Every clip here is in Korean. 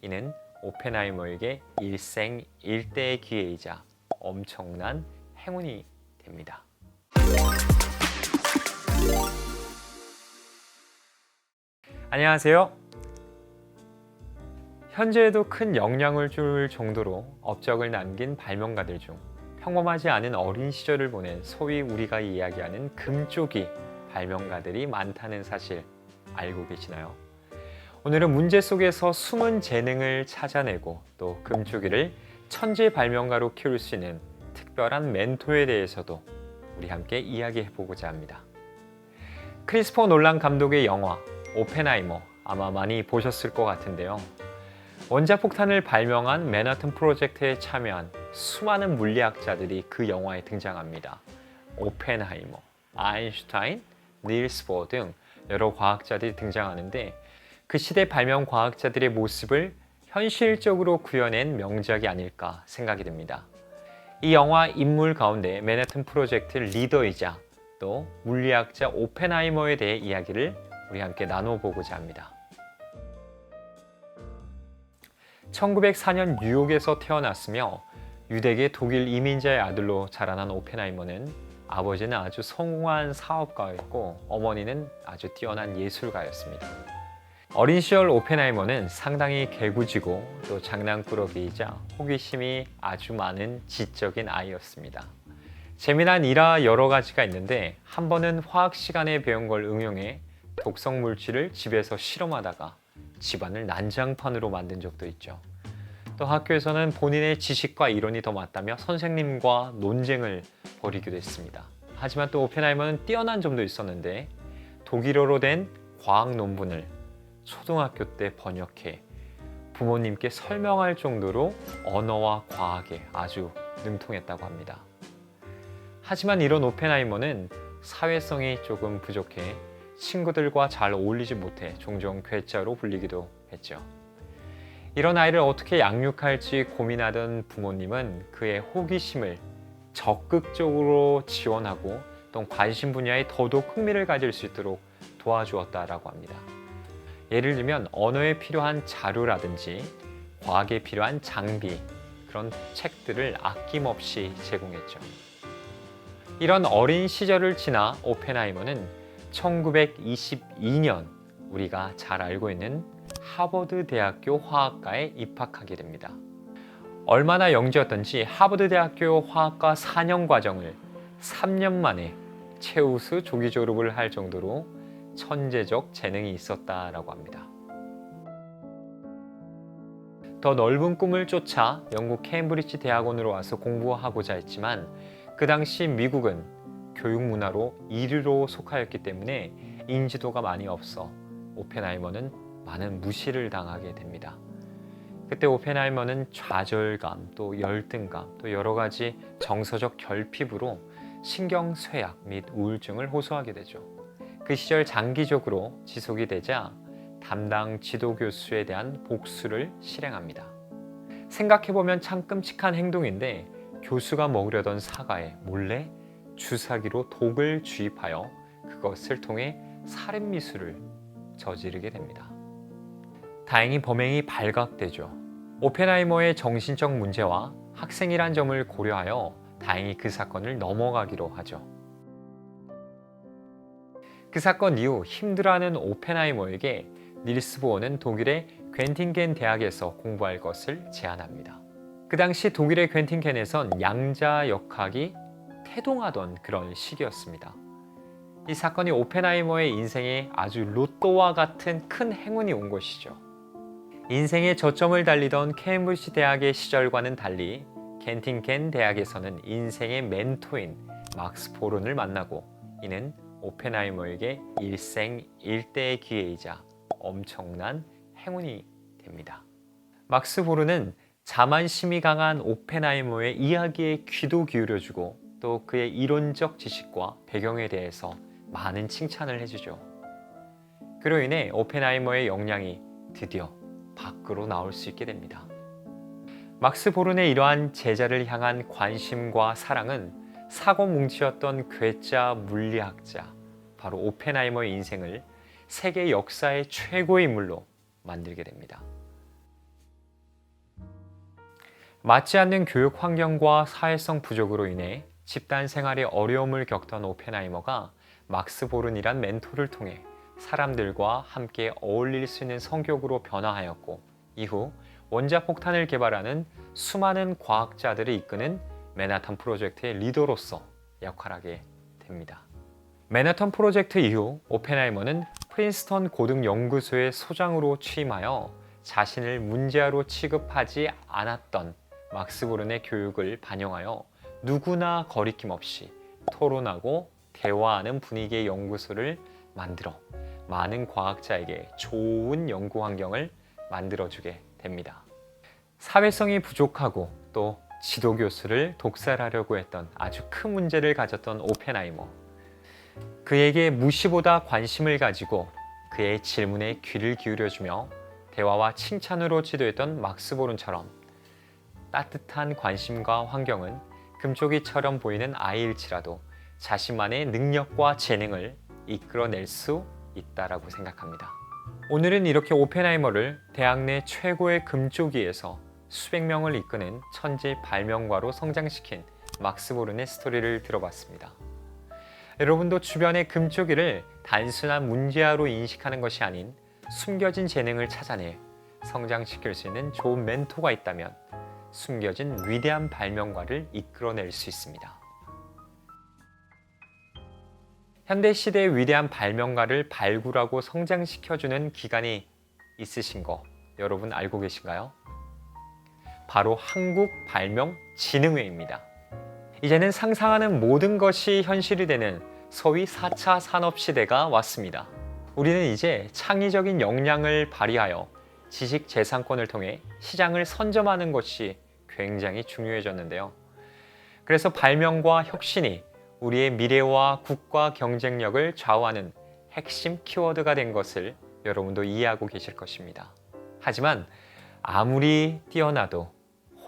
이는 오펜하이머에게 일생일대의 기회이자 엄청난 행운이 됩니다. 안녕하세요. 현재에도 큰 영향을 줄 정도로 업적을 남긴 발명가들 중 평범하지 않은 어린 시절을 보낸 소위 우리가 이야기하는 금쪽이 발명가들이 많다는 사실 알고 계시나요? 오늘은 문제 속에서 숨은 재능을 찾아내고 또 금쪽이를 천재 발명가로 키울 수 있는 특별한 멘토에 대해서도 우리 함께 이야기해보고자 합니다. 크리스토퍼 놀란 감독의 영화 오펜하이머 아마 많이 보셨을 것 같은데요. 원자폭탄을 발명한 맨하튼 프로젝트에 참여한 수많은 물리학자들이 그 영화에 등장합니다. 오펜하이머, 아인슈타인, 닐스 보어 등 여러 과학자들이 등장하는데 그 시대 발명 과학자들의 모습을 현실적으로 구현한 명작이 아닐까 생각이 듭니다. 이 영화 인물 가운데 맨하튼 프로젝트 리더이자 또 물리학자 오펜하이머에 대해 이야기를 우리 함께 나눠보고자 합니다. 1904년 뉴욕에서 태어났으며 유대계 독일 이민자의 아들로 자라난 오펜하이머는 아버지는 아주 성공한 사업가였고 어머니는 아주 뛰어난 예술가였습니다. 어린 시절 오펜하이머는 상당히 개구지고 또 장난꾸러기이자 호기심이 아주 많은 지적인 아이였습니다. 재미난 일화 여러 가지가 있는데 한 번은 화학 시간에 배운 걸 응용해 독성 물질을 집에서 실험하다가 집안을 난장판으로 만든 적도 있죠. 또 학교에서는 본인의 지식과 이론이 더 맞다며 선생님과 논쟁을 벌이기도 했습니다. 하지만 또 오펜하이머는 뛰어난 점도 있었는데 독일어로 된 과학 논문을 초등학교 때 번역해 부모님께 설명할 정도로 언어와 과학에 아주 능통했다고 합니다. 하지만 이런 오펜하이머는 사회성이 조금 부족해 친구들과 잘 어울리지 못해 종종 괴짜로 불리기도 했죠. 이런 아이를 어떻게 양육할지 고민하던 부모님은 그의 호기심을 적극적으로 지원하고 또 관심 분야에 더더욱 흥미를 가질 수 있도록 도와주었다라고 합니다. 예를 들면 언어에 필요한 자료라든지 과학에 필요한 장비, 그런 책들을 아낌없이 제공했죠. 이런 어린 시절을 지나 오펜하이머는 1922년 우리가 잘 알고 있는 하버드 대학교 화학과에 입학하게 됩니다. 얼마나 영지였던지 하버드 대학교 화학과 4년 과정을 3년 만에 최우수 조기 졸업을 할 정도로 천재적 재능이 있었다라고 합니다. 더 넓은 꿈을 쫓아 영국 케임브리지 대학원으로 와서 공부하고자 했지만 그 당시 미국은 교육 문화로 이류로 속하였기 때문에 인지도가 많이 없어 오펜하이머는 많은 무시를 당하게 됩니다. 그때 오펜하이머는 좌절감, 또 열등감, 또 여러 가지 정서적 결핍으로 신경쇠약 및 우울증을 호소하게 되죠. 그 시절 장기적으로 지속이 되자 담당 지도교수에 대한 복수를 실행합니다. 생각해보면 참 끔찍한 행동인데 교수가 먹으려던 사과에 몰래 주사기로 독을 주입하여 그것을 통해 살인미수를 저지르게 됩니다. 다행히 범행이 발각되죠. 오펜하이머의 정신적 문제와 학생이란 점을 고려하여 다행히 그 사건을 넘어가기로 하죠. 그 사건 이후 힘들어하는 오펜하이머에게 닐스 보어는 독일의 괜팅겐 대학에서 공부할 것을 제안합니다. 그 당시 독일의 괜팅겐에선 양자역학이 태동하던 그런 시기였습니다. 이 사건이 오펜하이머의 인생에 아주 로또와 같은 큰 행운이 온 것이죠. 인생의 저점을 달리던 케임브리지 대학의 시절과는 달리 켄팅겐 대학에서는 인생의 멘토인 막스 보론을 만나고 이는 오펜하이머에게 일생일대의 기회이자 엄청난 행운이 됩니다. 막스 보론은 자만심이 강한 오펜하이머의 이야기에 귀도 기울여주고 또 그의 이론적 지식과 배경에 대해서 많은 칭찬을 해주죠. 그로 인해 오펜하이머의 역량이 드디어 밖으로 나올 수 있게 됩니다. 막스 보론의 이러한 제자를 향한 관심과 사랑은 사고뭉치였던 괴짜 물리학자 바로 오펜하이머의 인생을 세계 역사의 최고의 인물로 만들게 됩니다. 맞지 않는 교육 환경과 사회성 부족으로 인해 집단 생활에 어려움을 겪던 오펜하이머가 막스 보른이란 멘토를 통해 사람들과 함께 어울릴 수 있는 성격으로 변화하였고, 이후 원자폭탄을 개발하는 수많은 과학자들을 이끄는 맨하탄 프로젝트의 리더로서 역할하게 됩니다. 맨하탄 프로젝트 이후 오펜하이머는 프린스턴 고등연구소의 소장으로 취임하여 자신을 문제아로 취급하지 않았던 막스 보른의 교육을 반영하여 누구나 거리낌 없이 토론하고 대화하는 분위기의 연구소를 만들어 많은 과학자에게 좋은 연구 환경을 만들어주게 됩니다. 사회성이 부족하고 또 지도교수를 독살하려고 했던 아주 큰 문제를 가졌던 오펜하이머. 그에게 무시보다 관심을 가지고 그의 질문에 귀를 기울여주며 대화와 칭찬으로 지도했던 막스 보른처럼 따뜻한 관심과 환경은 금쪽이처럼 보이는 아이일지라도 자신만의 능력과 재능을 이끌어낼 수 있다라고 생각합니다. 오늘은 이렇게 오펜하이머를 대학 내 최고의 금쪽이에서 수백 명을 이끄는 천재 발명가로 성장시킨 막스 보른의 스토리를 들어봤습니다. 여러분도 주변의 금쪽이를 단순한 문제아로 인식하는 것이 아닌 숨겨진 재능을 찾아내 성장시킬 수 있는 좋은 멘토가 있다면 숨겨진 위대한 발명가를 이끌어낼 수 있습니다. 현대시대의 위대한 발명가를 발굴하고 성장시켜주는 기관이 있으신 거 여러분 알고 계신가요? 바로 한국발명진흥회입니다. 이제는 상상하는 모든 것이 현실이 되는 소위 4차 산업시대가 왔습니다. 우리는 이제 창의적인 역량을 발휘하여 지식재산권을 통해 시장을 선점하는 것이 굉장히 중요해졌는데요. 그래서 발명과 혁신이 우리의 미래와 국가 경쟁력을 좌우하는 핵심 키워드가 된 것을 여러분도 이해하고 계실 것입니다. 하지만 아무리 뛰어나도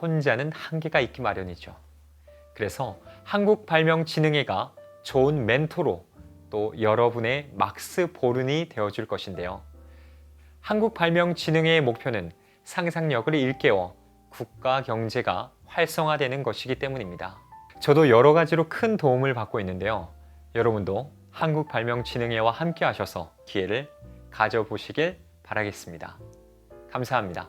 혼자는 한계가 있기 마련이죠. 그래서 한국발명진흥회가 좋은 멘토로 또 여러분의 막스 보른이 되어줄 것인데요. 한국발명진흥회의 목표는 상상력을 일깨워 국가 경제가 활성화되는 것이기 때문입니다. 저도 여러 가지로 큰 도움을 받고 있는데요. 여러분도 한국발명진흥회와 함께 하셔서 기회를 가져보시길 바라겠습니다. 감사합니다.